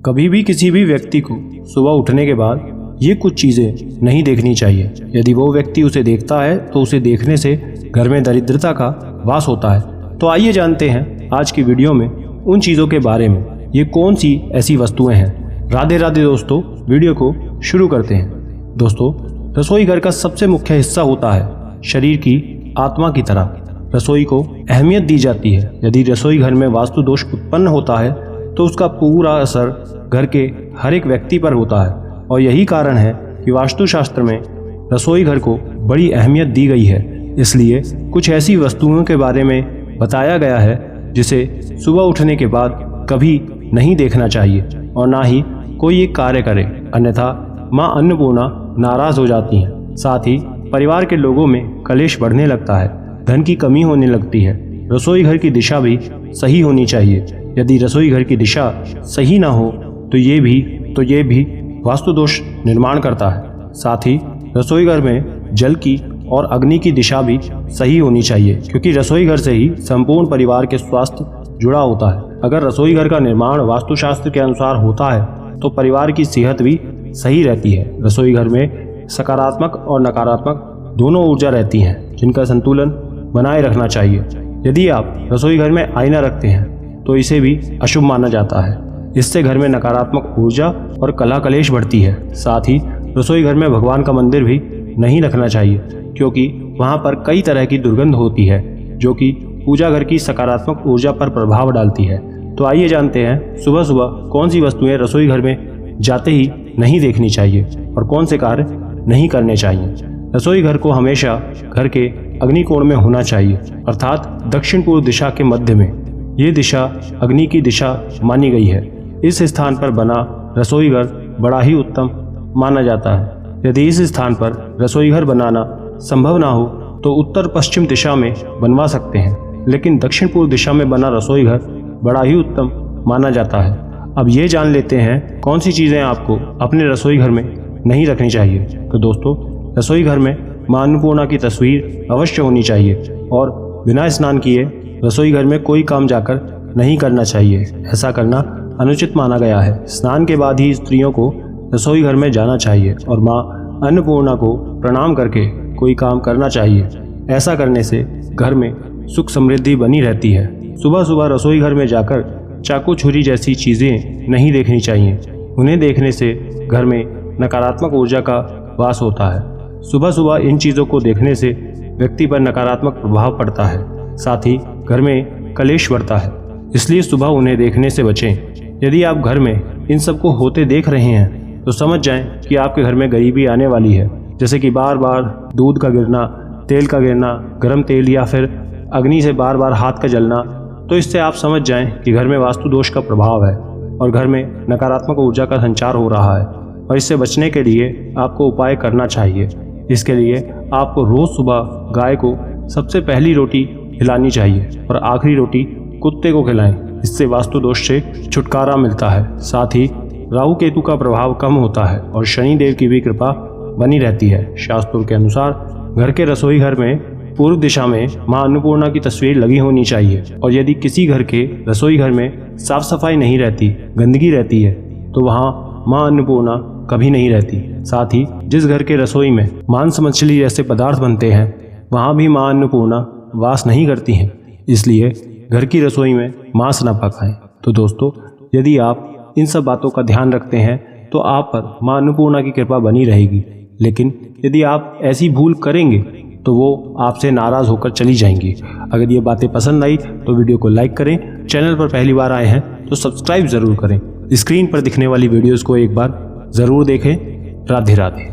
कभी भी किसी भी व्यक्ति को सुबह उठने के बाद ये कुछ चीज़ें नहीं देखनी चाहिए। यदि वो व्यक्ति उसे देखता है तो उसे देखने से घर में दरिद्रता का वास होता है। तो आइए जानते हैं आज की वीडियो में उन चीज़ों के बारे में, ये कौन सी ऐसी वस्तुएं हैं। राधे राधे दोस्तों, वीडियो को शुरू करते हैं। दोस्तों, रसोई घर का सबसे मुख्य हिस्सा होता है शरीर की आत्मा की तरह। रसोई को अहमियत दी जाती है। यदि रसोई घर में वास्तु दोष उत्पन्न होता है तो उसका पूरा असर घर के हर एक व्यक्ति पर होता है, और यही कारण है कि वास्तुशास्त्र में रसोई घर को बड़ी अहमियत दी गई है। इसलिए कुछ ऐसी वस्तुओं के बारे में बताया गया है जिसे सुबह उठने के बाद कभी नहीं देखना चाहिए और ना ही कोई एक कार्य करे, अन्यथा माँ अन्नपूर्णा नाराज हो जाती हैं। साथ ही परिवार के लोगों में कलेश बढ़ने लगता है, धन की कमी होने लगती है। रसोई घर की दिशा भी सही होनी चाहिए। यदि रसोई घर की दिशा सही ना हो तो ये भी वास्तु दोष निर्माण करता है। साथ ही रसोई घर में जल की और अग्नि की दिशा भी सही होनी चाहिए, क्योंकि रसोई घर से ही संपूर्ण परिवार के स्वास्थ्य जुड़ा होता है। अगर रसोई घर का निर्माण वास्तुशास्त्र के अनुसार होता है तो परिवार की सेहत भी सही रहती है। रसोई घर में सकारात्मक और नकारात्मक दोनों ऊर्जा रहती हैं, जिनका संतुलन बनाए रखना चाहिए। यदि आप रसोई घर में आईना रखते हैं तो इसे भी अशुभ माना जाता है। इससे घर में नकारात्मक ऊर्जा और कला कलेश बढ़ती है। साथ ही रसोई घर में भगवान का मंदिर भी नहीं रखना चाहिए, क्योंकि वहां पर कई तरह की दुर्गंध होती है जो कि पूजा घर की सकारात्मक ऊर्जा पर प्रभाव डालती है। तो आइए जानते हैं सुबह सुबह कौन सी वस्तुएं रसोई घर में जाते ही नहीं देखनी चाहिए और कौन से कार्य नहीं करने चाहिए। रसोई घर को हमेशा घर के अग्निकोण में होना चाहिए, अर्थात दक्षिण पूर्व दिशा के मध्य में। ये दिशा अग्नि की दिशा मानी गई है। इस स्थान पर बना रसोई घर बड़ा ही उत्तम माना जाता है। यदि इस स्थान पर रसोई घर बनाना संभव ना हो तो उत्तर पश्चिम दिशा में बनवा सकते हैं, लेकिन दक्षिण पूर्व दिशा में बना रसोई घर बड़ा ही उत्तम माना जाता है। अब ये जान लेते हैं कौन सी चीज़ें आपको अपने रसोई घर में नहीं रखनी चाहिए। तो दोस्तों, रसोई घर में माँ अन्नपूर्णा की तस्वीर अवश्य होनी चाहिए, और बिना स्नान किए रसोई घर में कोई काम जाकर नहीं करना चाहिए। ऐसा करना अनुचित माना गया है। स्नान के बाद ही स्त्रियों को रसोई घर में जाना चाहिए और माँ अन्नपूर्णा को प्रणाम करके कोई काम करना चाहिए। ऐसा करने से घर में सुख समृद्धि बनी रहती है। सुबह सुबह रसोई घर में जाकर चाकू छुरी जैसी चीज़ें नहीं देखनी चाहिए। उन्हें देखने से घर में नकारात्मक ऊर्जा का वास होता है। सुबह सुबह इन चीज़ों को देखने से व्यक्ति पर नकारात्मक प्रभाव पड़ता है, साथ ही घर में कलेश बढ़ता है। इसलिए सुबह उन्हें देखने से बचें। यदि आप घर में इन सब को होते देख रहे हैं तो समझ जाएं कि आपके घर में गरीबी आने वाली है, जैसे कि बार बार दूध का गिरना, तेल का गिरना, गर्म तेल या फिर अग्नि से बार बार हाथ का जलना। तो इससे आप समझ जाएं कि घर में वास्तु दोष का प्रभाव है और घर में नकारात्मक ऊर्जा का संचार हो रहा है, और इससे बचने के लिए आपको उपाय करना चाहिए। इसके लिए आपको रोज़ सुबह गाय को सबसे पहली रोटी खिलानी चाहिए और आखिरी रोटी कुत्ते को खिलाएं। इससे वास्तु दोष से छुटकारा मिलता है। साथ ही राहु केतु का प्रभाव कम होता है और शनि देव की भी कृपा बनी रहती है। शास्त्रों के अनुसार घर के रसोई घर में पूर्व दिशा में माँ अन्नपूर्णा की तस्वीर लगी होनी चाहिए, और यदि किसी घर के रसोई घर में साफ सफाई नहीं रहती, गंदगी रहती है, तो वहाँ माँ अन्नपूर्णा कभी नहीं रहती। साथ ही जिस घर के रसोई में मांस मछली जैसे पदार्थ बनते हैं वहाँ भी माँ अन्नपूर्णा वास नहीं करती हैं। इसलिए घर की रसोई में मांस न पकाएं। तो दोस्तों, यदि आप इन सब बातों का ध्यान रखते हैं तो आप पर माँ अन्नपूर्णा की कृपा बनी रहेगी। लेकिन यदि आप ऐसी भूल करेंगे तो वो आपसे नाराज़ होकर चली जाएंगी। अगर ये बातें पसंद आई तो वीडियो को लाइक करें। चैनल पर पहली बार आए हैं तो सब्सक्राइब ज़रूर करें। स्क्रीन पर दिखने वाली वीडियोज़ को एक बार ज़रूर देखें। राधे राधे।